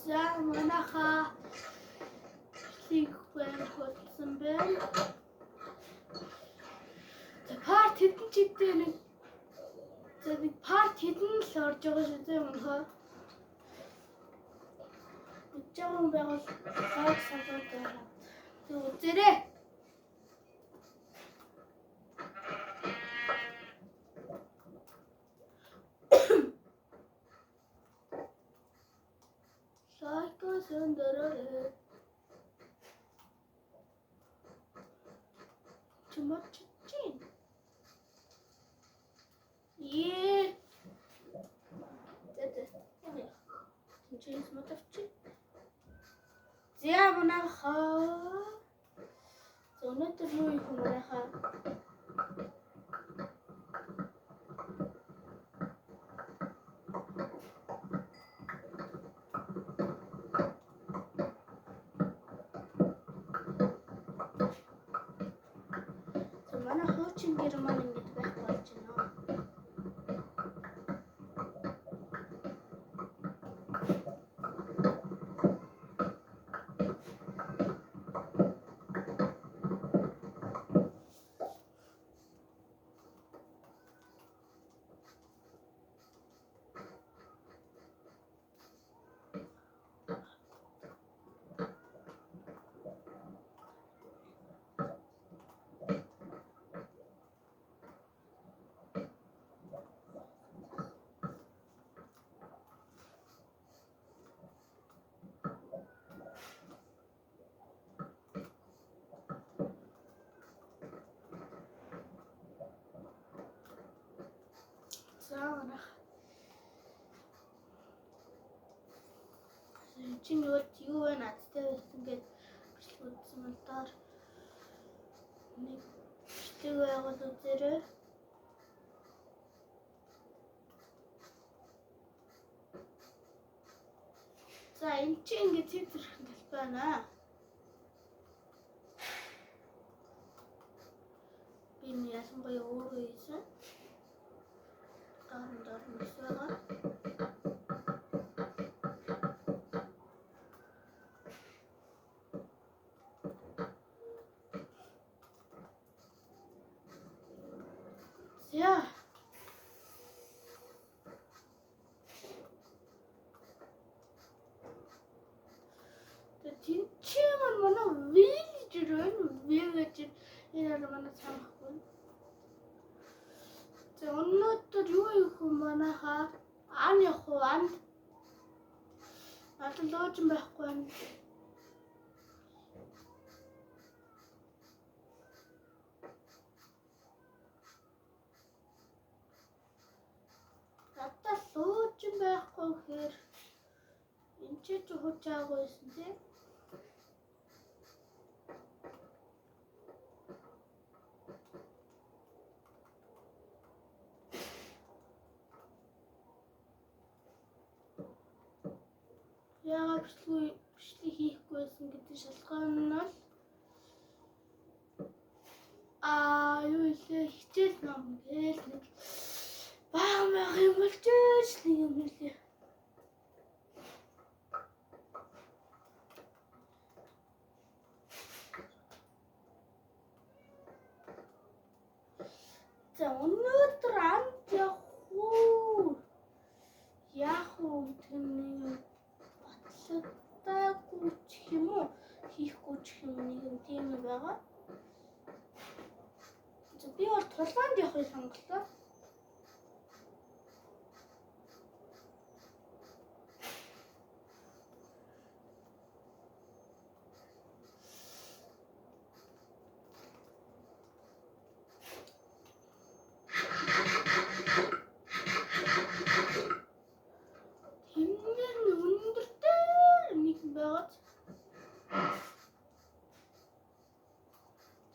За манайхаа лиг болсон байна. За парт хэдэн чигтэй нэг парт хэдэн л орж байгаа шүү дээ өнөхөө. Жаахан байгаад лайк сабскрайб дараад. Тэг үзээрэй. Лайк сэндараа. Чимачин. Чинс мотовчи. За манайхаа өнөөдөр юу их манайхаа манай хуучин гэр маань ингэж байх болж байна. Чин юу вэ надтай ингээд бичлэгдсэн мэлдаар нэг бичлэг байгаад үзээрэй. За энэ чинь ингээд цэвэрхэн тал байна. Би ясанбай өөрөө хийсэн. Доор мөс байгаа. Ja. Der Tinchimon mana village энэ манай санахгүй. За өнөөдөр юу их манайхаа ан явах уу ан надад лоожин байхгүй байна. Лоожин байхгүй гэхээр энэ ч хуучаагүй байсан тийм. Яагаад бичлэг хийхгүйсэн гэдэг шалтгаан нь бол юу илээ хичээл ном гээл нэг баамах юм болж нэг юм хэлээ. За өнөөдөр амт яах уу гэдэг нэг батлагдаагүй ч юм уу хийхгүй ч юм нэг юм тийм байгаа. За би бол тулаанд явахыг сонголоо.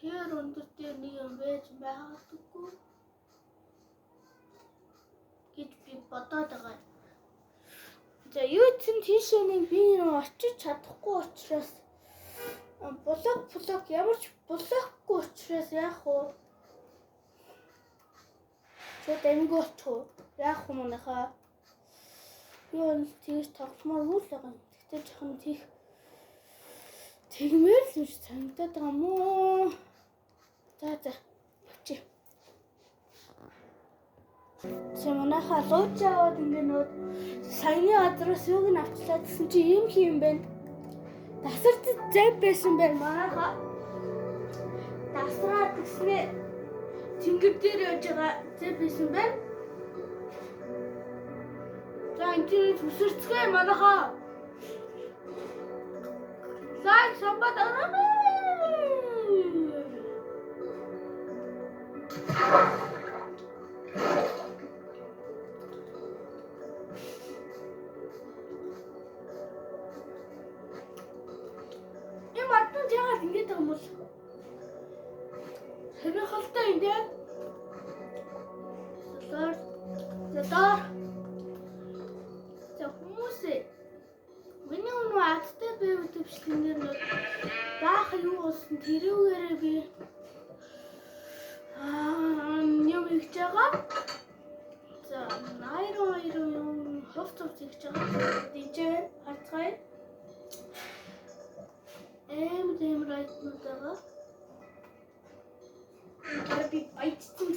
Тэр өндөртэй нэг юм байж байгаагүй гэж би бодоод байгаа. За юу ч тийшээ нэг би очиж чадахгүй учраас блок ямар ч блокгүй учраас яах вэ? Чод энгоч яах вэ манайхаа? Би тэгж тогломоор үл байгаа юм. Тэ жоохон тэгмээр л үш санагдаад байгаа юм уу? За явчих. Манайхаа лууж аваад ингээ нөө саяны газраас юуг нь авчлаа гэсэн чи юм хийм бэ? Тасарт зэв байсан байх манайхаа. Тасраад гэснээ тэнгэр дээр явж байгаа зэв байсан байх. За энэ төсөрцгөө манайхаа. Лайк самбат араа. Ингээд юм бол сонирхолтой юм дээ. За хүмүүсээ миний өнөө адтай байв төвчлэнээр нэг баах юу болсон тэрүүгээрээ би юм хийж байгаа. За 82 хөвцөв хийж байгаа. Дижээ харцгаая. Эм райтнуудаа би айтсан.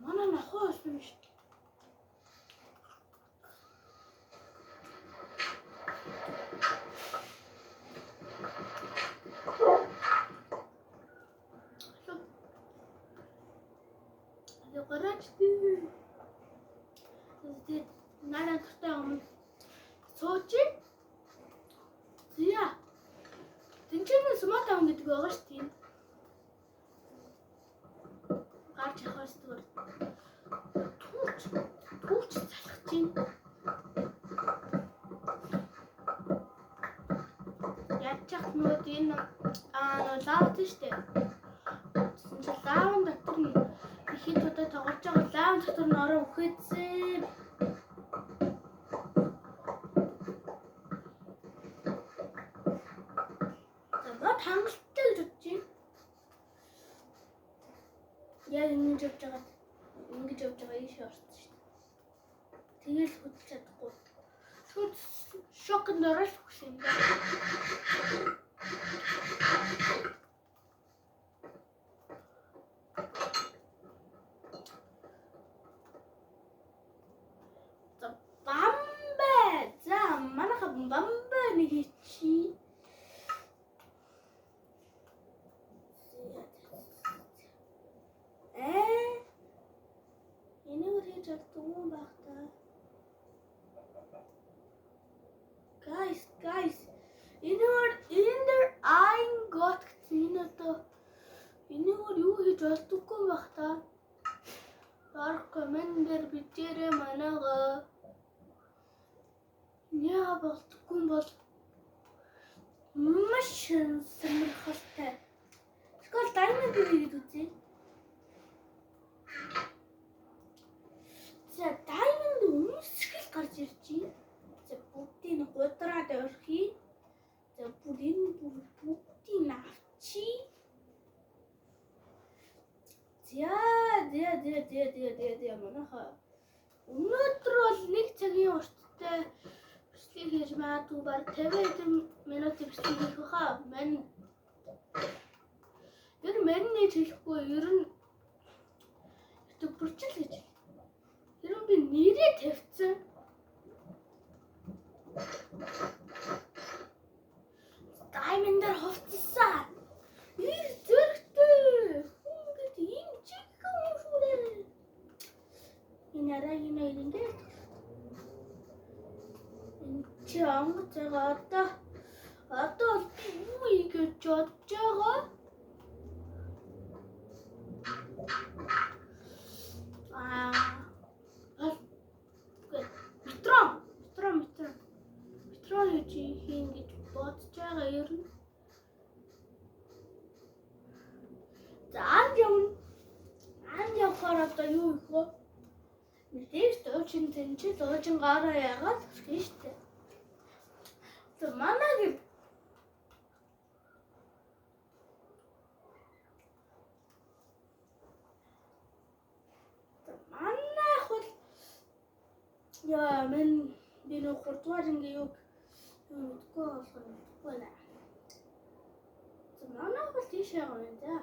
Манай нахаа болсон шүү. Нана тутаа өмнө суучих. Зя. Тэнцэнэ суматаа гэдэг байгаа шүү дээ. Гарч явах зүгээр. Түүч залах чинь. Ячах нүд энэ лаавд шүү дээ. Лаавн дотор нь ихэд удаа тоглож байгаа лаавн дотор нь ороо үхээдсэн. Хангалттай гэж бодож байна. Яг ингэж явж байгаа ийш орсон шүү дээ. Тэгэл хөдлөж чадахгүй. Шууд шокнд ороод өгсөн юм байна. За бамбай. За манайха бамбай нэг чи. Guys, in there I got Tina. In you just took a or commander Bitere Managa. Yeah, but Kumbos missions and hostel. It's got time to see. За даймонд үнсгэл гарч ирчихье. За бүгдийг гудраад өрхий. За бүгдийг авчи. За манайхаа өнөөдөр бол 1 цагийн урттай бичлэг хийж магадгүй баг 50 минут бичлэг хийх баха. Мань хэлэхгүй ер нь YouTube бүрчил гэж. Тэр би нэрээ тавьсан. Даймондор хувцсан. Ир зөрхтэй. Ингээд ийм чиг юм шүү дээ. Энэ арайна ингээд. Чи онгоцоо одоо Одоо юу гэж бодож байгаа? Метро гэж хийн гэж бодож байгаа ер нь. За анд явахаар одоо юу их вэ? Мэдээж дуучин тэнцэл дуучин гараа яагаад гэх штэ. За манайг яа мен би нэг 3 дугаар ингээ юу мэдгүй байна. За манайх бол тийш яваа юм да.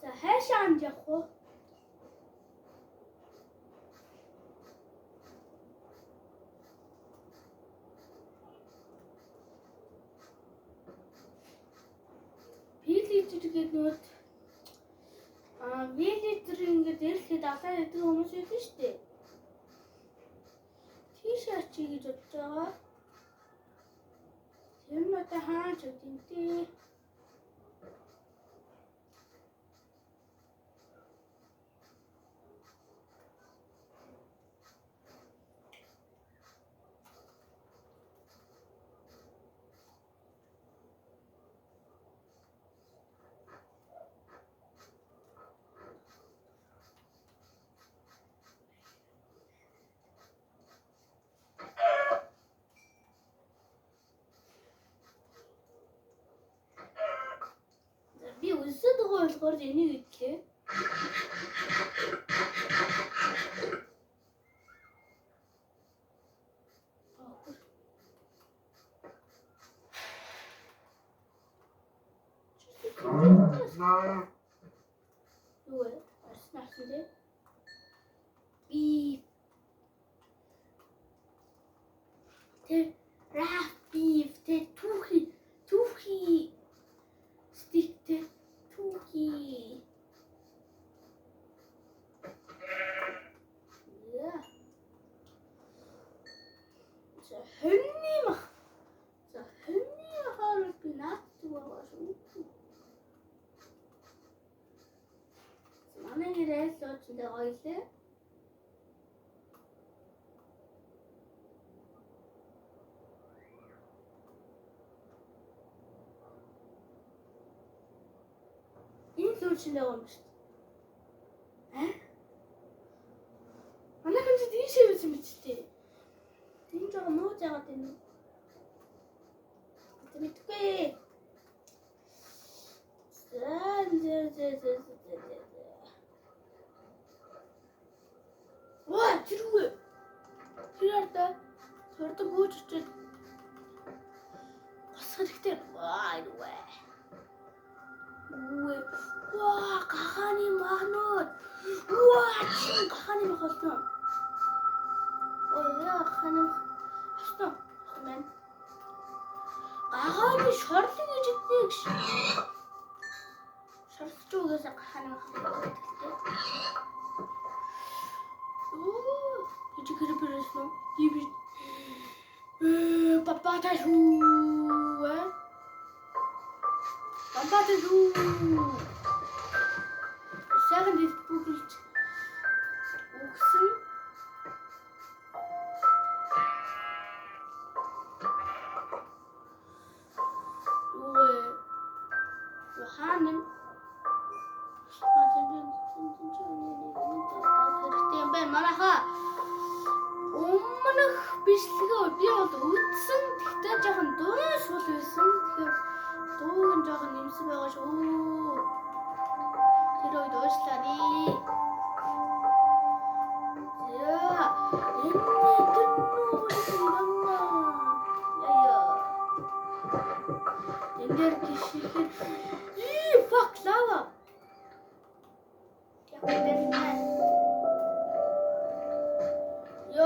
За хайшаа анд явах уу? Виллижер гэдэг нөт виллижер ингээд ирэхэд алаа гэдэг хүмүүс байдаг шүү дээ. Тийш ачи гэж бодож байгаа. Тэр нь одоо хаач үдэнтэй. Би өсөд байгаа болохоор энийг идлээ. Юу вэ? Арснаас нэ? Би раф биф түүхий стиктэй түүхий. Яа. За хөнний хаалт би нааддаг байгаа шүү. Манай гэрээс лоочтой гоёлээ. Луучнаа юм шүү. Манай хүн тийм шивэж юм чи тээ. Тийм жоо нөө жагаад энэ. Мэдгүй. Ваа чиргүй. Тэрэрдэ бууж очил. Босгох хэрэгтэй. Ваа юу. Ваа гаханы магнууд. Ваа гаханы магнууд. Ой яа гаханы авсан. Мен гаханы шорлог гэж өгдөг ш. Шорлогч угаас гаханы магнууд гэдэг. Оо чи гэрбэрээс нөө би папа ташуу. Бамбатажу. Сайхан дэс бүгэлж өгсөн. Хаанам. Хэрэхтэй байна манайхаа. Өмнөх бичлэгээ би бол үтсэн. Тэгтээ жоохон дурын шул байсан. Тэгэхээр дууг нь жоохон нэмсэн байгаа шүү. Тэр үед уушлаарий. Яа, энэ дээр гişiхэд fuck lava.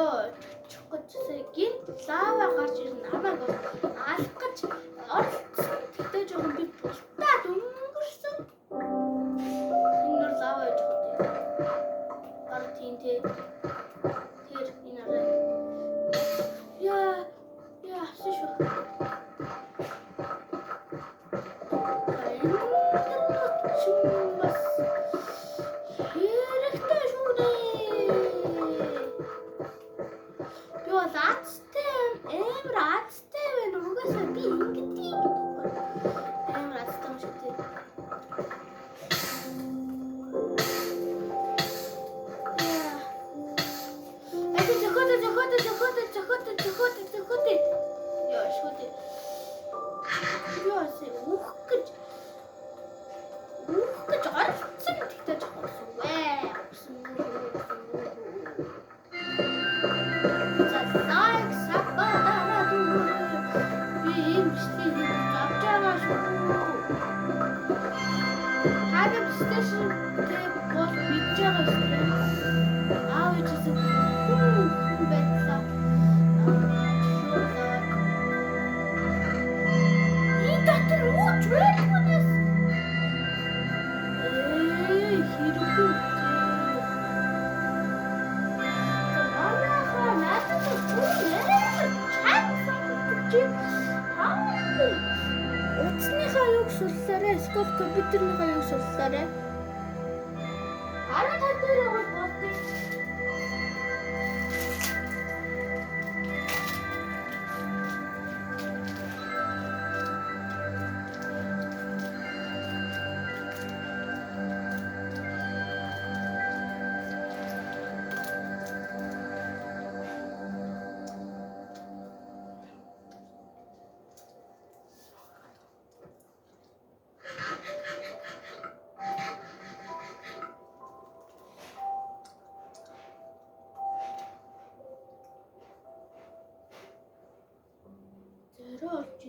Ёо, чухалчсэгийн лава гарч ирнэ. Намайг алах гэж оролцсон. Тэгтээ жоохон би тултаад өнгөрсөн. Энэ лава гэж бодъё. Гар тинтэй. Тэр энэ арай. Яа, авсан шүү. Юу лаацтай амар аацтай байна. Угаасаа би ингэдэг. Амар аацтай юм шиг тийм. Заходи. Яа, шоди. Яа, сэ ух гэж орцсон тэгтээ жоохон вэ. Засаг сападаа дүү. Би юм шиг авчаага шүү. Хадам стэшн тэг бол бичээгаа шүү. Аав ичсэн. Бэтса. Утасныхаа юг сурлаарэ, скоп компьютерныхаа юг сурлаарэ. Араа татвар яваад болтой. Зөрөөлж.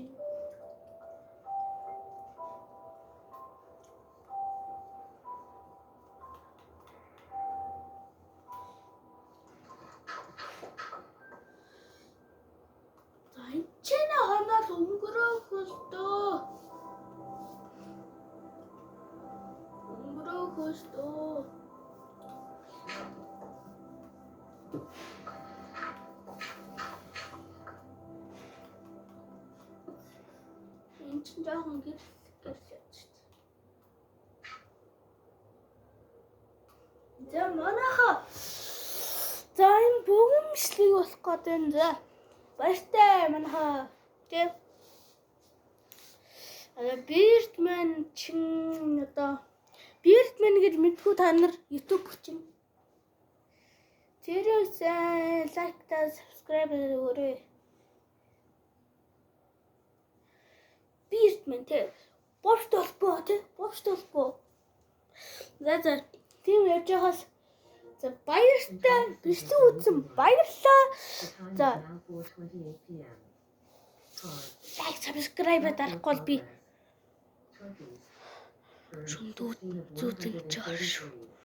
За энэ хоноод өнгөрөөх өстөө. Энд чинь жоохон гэрс явж шүү дээ. За манайхаа за энэ бөгөөмшлиг болох гэдэг энэ за баяртай манайхаа тийм Birdman чин одоо Birdman гэж мэдгүй та нар YouTube хүчин. Тэрээс лайк та subscribe өгөөрэй. Birdman тийм бошт толбоо тийм бошт толбоо. За тийм яаж яхаас за баяртай бичлэг үзсэн баярлаа. За лайк subscribe дарахгүй би шүндүүд зүүцэн чаар шүү.